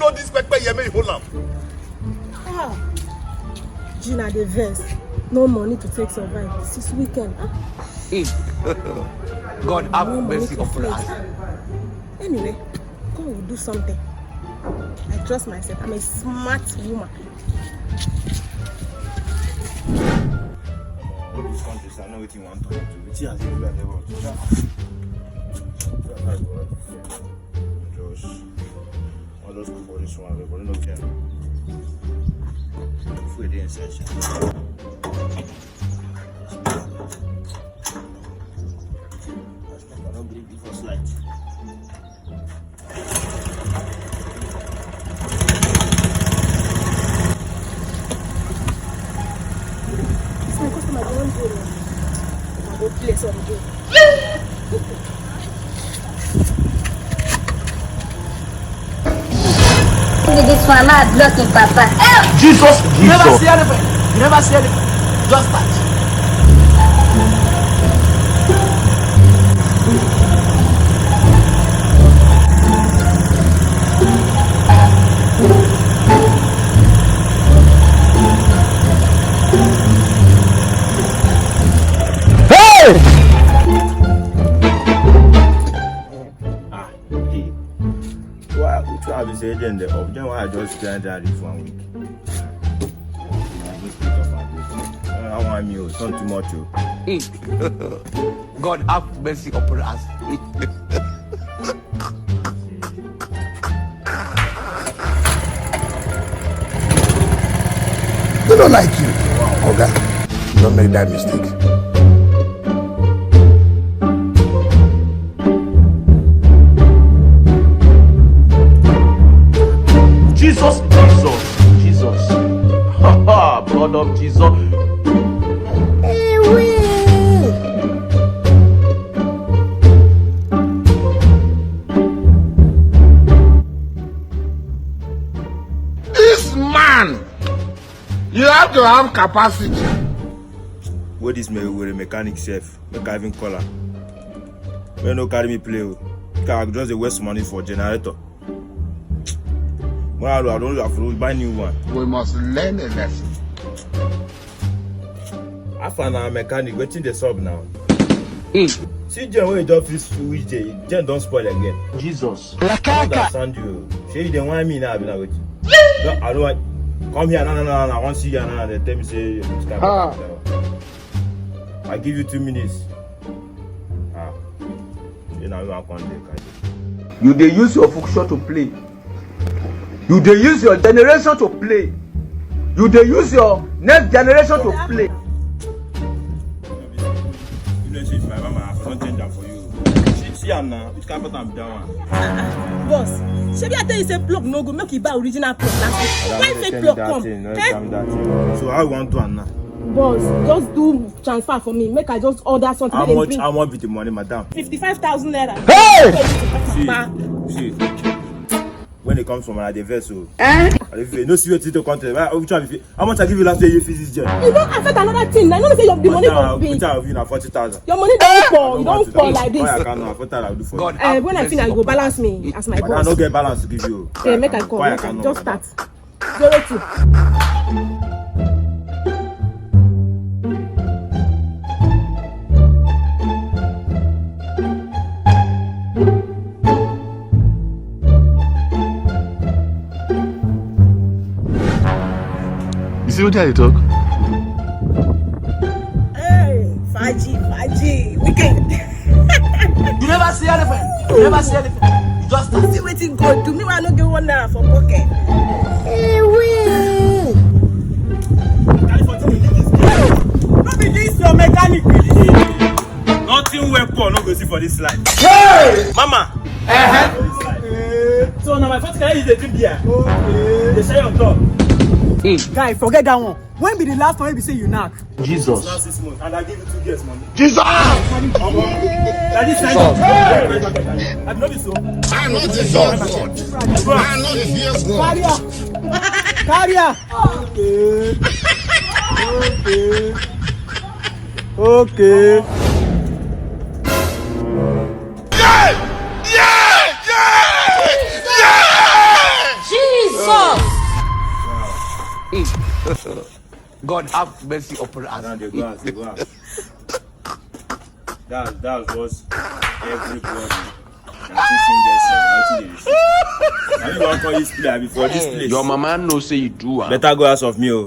know this pepper you may hold up. Ah, Gina the verse. No money to take survive. This is weekend. God have mercy upon us. Anyway, God will do something. I trust myself. I'm a smart woman. All these countries, I know what you want to do. Which has been very well. Just all those people, this one, but no can. For the insertion. I don't believe it was light. It's my customer. I don't go there. I go play some game. This one, I'm blocking Papa. Jesus. You never see anything. You never see anything. Just touch. I will say then the object I just spent that this 1 week. I want me, it's not too much. God have mercy upon us. They don't like you. Okay? Don't make that mistake. Jesus. Blood of Jesus. This man, you have to have capacity. What is my mechanic chef? Make I even call her. When no carry me play, I just waste money for generator. Well, I don't have to buy new one. We must learn a lesson. I found a mechanic waiting the sub now. See, Jen, when you don't feel switch, Jen don't spoil again. Jesus. I understand you. She didn't want me now. I don't want. Come here, no. I want to see you. No, they tell me say it's coming. I give you 2 minutes. You know I can't. You dey use your function to play. You dey use your generation to play. You dey use your next generation to play. You know, she's my mama. I front end for you. See, I'm now. Which kind of I'm down? Boss, should I tell you say plug no go make you buy original plug last week? Why fake plug come? So I want to Anna. Boss, just do transfer for me. Make I just order something. How much be the money, madam? 55,000 naira. Hey! See. When it comes from the vessel, no see what to content. How much I give you last year? You physics jet. You don't affect another thing. I know say the money go big. You know 40,000. Your money don't fall. You don't fall like this. I can't afford that. I'll do for you. When I finish, you go balance me as my boss. I don't get balance to give you. Okay, make I call. Just start. 02. You see what you talk? Hey, Faji, weekend. You never see anything. You just touch. See what you go do. Me, I don't get 1 naira for pocket. Not be this your mechanic. Nothing weapon no go see for this slide. Hey! Mama. So now my first guy is the drink here. Okay. They share your top. Guy, forget that one. When be the last time you say you knock? Jesus. Last 6 months, and I give you 2 years money. Jesus! That is nice. I know this so. I'm not the God. I'm not the fierce God. Carrier! Okay. Yeah! God have mercy upon us. Now they go out, they go out. That's what everybody that is in there said. Now you want to call this play before this place. Your mama knows say you do. Better go out of me. Oh.